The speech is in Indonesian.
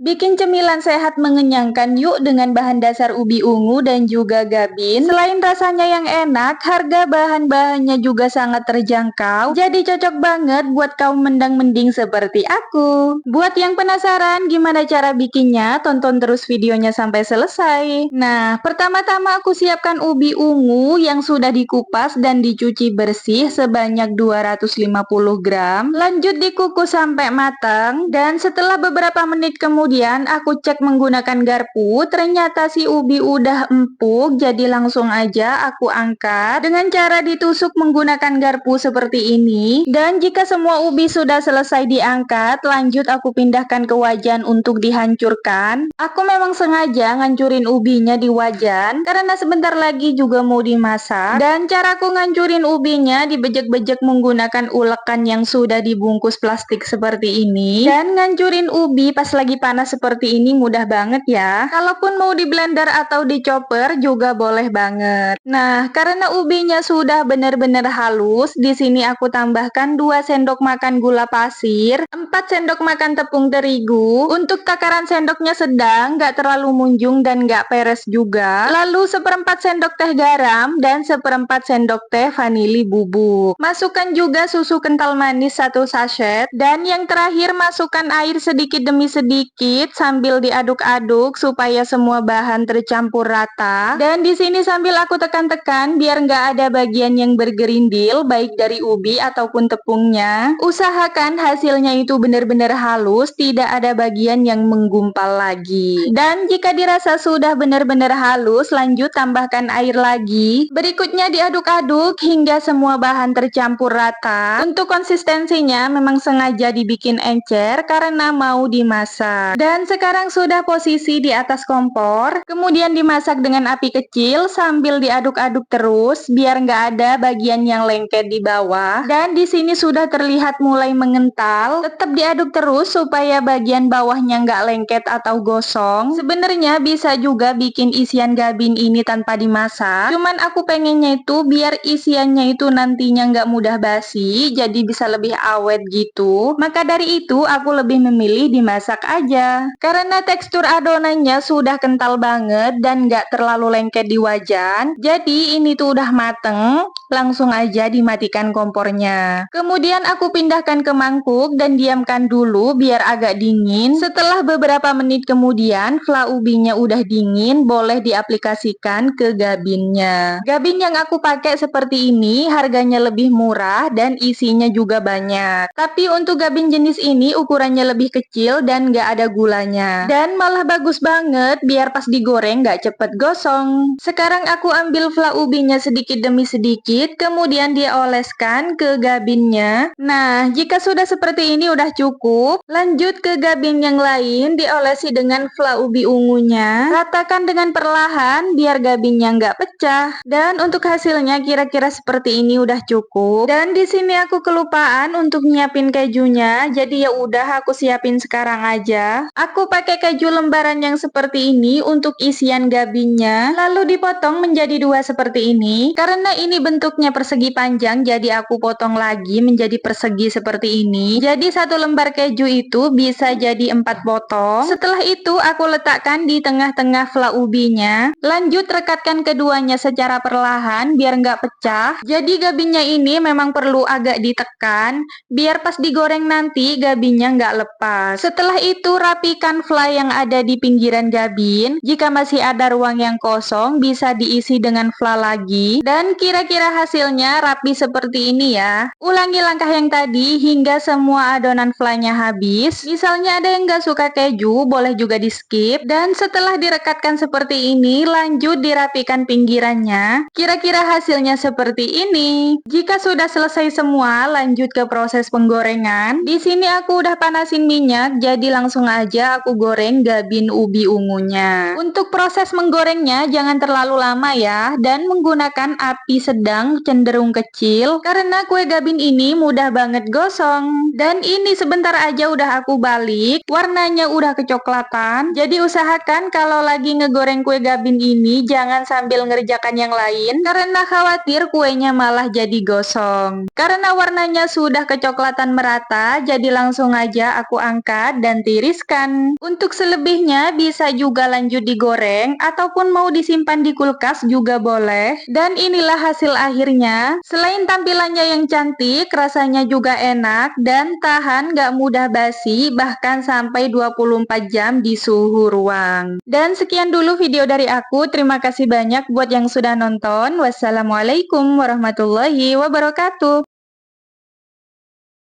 Bikin cemilan sehat mengenyangkan yuk dengan bahan dasar ubi ungu dan juga gabin. Selain rasanya yang enak, harga bahan-bahannya juga sangat terjangkau. Jadi cocok banget buat kaum mendang-mending seperti aku. Buat yang penasaran gimana cara bikinnya, tonton terus videonya sampai selesai. Nah, pertama-tama aku siapkan ubi ungu yang sudah dikupas dan dicuci bersih sebanyak 250 gram. Lanjut dikukus sampai matang dan setelah beberapa menit kemudian aku cek menggunakan garpu, ternyata si ubi udah empuk, jadi langsung aja aku angkat dengan cara ditusuk menggunakan garpu seperti ini. Dan jika semua ubi sudah selesai diangkat, lanjut aku pindahkan ke wajan untuk dihancurkan. Aku memang sengaja ngancurin ubinya di wajan karena sebentar lagi juga mau dimasak. Dan caraku ngancurin ubinya dibejek-bejek menggunakan ulekan yang sudah dibungkus plastik seperti ini. Dan ngancurin ubi pas lagi panas seperti ini mudah banget ya. Kalaupun mau di blender atau di chopper juga boleh banget. Nah, karena ubinya sudah benar-benar halus, di sini aku tambahkan 2 sendok makan gula pasir, 4 sendok makan tepung terigu. Untuk takaran sendoknya sedang, gak terlalu munjung dan gak peres juga. Lalu 1/4 sendok teh garam dan 1/4 sendok teh vanili bubuk. Masukkan juga susu kental manis 1 sachet dan yang terakhir masukkan air sedikit demi sedikit sambil diaduk-aduk supaya semua bahan tercampur rata. Dan di sini sambil aku tekan-tekan biar nggak ada bagian yang bergerindil baik dari ubi ataupun tepungnya. Usahakan hasilnya itu benar-benar halus, tidak ada bagian yang menggumpal lagi. Dan jika dirasa sudah benar-benar halus, lanjut tambahkan air lagi. Berikutnya diaduk-aduk hingga semua bahan tercampur rata. Untuk konsistensinya memang sengaja dibikin encer karena mau dimasak. Dan sekarang sudah posisi di atas kompor, kemudian dimasak dengan api kecil sambil diaduk-aduk terus biar nggak ada bagian yang lengket di bawah. Dan di sini sudah terlihat mulai mengental. Tetap diaduk terus supaya bagian bawahnya nggak lengket atau gosong. Sebenarnya bisa juga bikin isian gabin ini tanpa dimasak. Cuman aku pengennya itu biar isiannya itu nantinya nggak mudah basi, jadi bisa lebih awet gitu. Maka dari itu aku lebih memilih dimasak aja. Karena tekstur adonannya sudah kental banget dan nggak terlalu lengket di wajan. Jadi ini tuh udah mateng, langsung aja dimatikan kompornya. Kemudian aku pindahkan ke mangkuk dan diamkan dulu biar agak dingin. Setelah beberapa menit kemudian, fla ubinya udah dingin, boleh diaplikasikan ke gabinnya. Gabin yang aku pakai seperti ini, harganya lebih murah dan isinya juga banyak. Tapi untuk gabin jenis ini ukurannya lebih kecil dan nggak ada gulanya. Dan malah bagus banget biar pas digoreng nggak cepet gosong. Sekarang aku ambil fla ubinya sedikit demi sedikit, kemudian dioleskan ke gabinnya. Nah, jika sudah seperti ini udah cukup. Lanjut ke gabin yang lain, diolesi dengan fla ubi ungunya. Ratakan dengan perlahan biar gabinnya nggak pecah. Dan untuk hasilnya kira-kira seperti ini udah cukup. Dan di sini aku kelupaan untuk nyiapin kejunya, jadi ya udah aku siapin sekarang aja. Aku pakai keju lembaran yang seperti ini untuk isian gabinnya, lalu dipotong menjadi 2 seperti ini. Karena ini bentuknya persegi panjang, jadi aku potong lagi menjadi persegi seperti ini. Jadi 1 lembar keju itu bisa jadi 4 potong. Setelah itu aku letakkan di tengah-tengah fla ubinya. Lanjut rekatkan keduanya secara perlahan biar nggak pecah. Jadi gabinnya ini memang perlu agak ditekan biar pas digoreng nanti gabinnya nggak lepas. Setelah itu rapikan fla yang ada di pinggiran gabin. Jika masih ada ruang yang kosong bisa diisi dengan fla lagi. Dan kira-kira hasilnya rapi seperti ini ya. Ulangi langkah yang tadi hingga semua adonan flanya habis. Misalnya ada yang nggak suka keju, boleh juga di skip. Dan setelah direkatkan seperti ini, lanjut dirapikan pinggirannya. Kira-kira hasilnya seperti ini. Jika sudah selesai semua, lanjut ke proses penggorengan. Di sini aku udah panasin minyak, jadi langsung aja aku goreng gabin ubi ungunya. Untuk proses menggorengnya jangan terlalu lama ya, dan menggunakan api sedang cenderung kecil karena kue gabin ini mudah banget gosong. Dan ini sebentar aja udah aku balik, warnanya udah kecoklatan. Jadi usahakan kalau lagi ngegoreng kue gabin ini jangan sambil ngerjakan yang lain karena khawatir kuenya malah jadi gosong. Karena warnanya sudah kecoklatan merata, jadi langsung aja aku angkat dan tiriskan. makan. Untuk selebihnya bisa juga lanjut digoreng ataupun mau disimpan di kulkas juga boleh. Dan inilah hasil akhirnya. Selain tampilannya yang cantik, rasanya juga enak dan tahan gak mudah basi bahkan sampai 24 jam di suhu ruang. Dan sekian dulu video dari aku. Terima kasih banyak buat yang sudah nonton. Wassalamualaikum warahmatullahi wabarakatuh.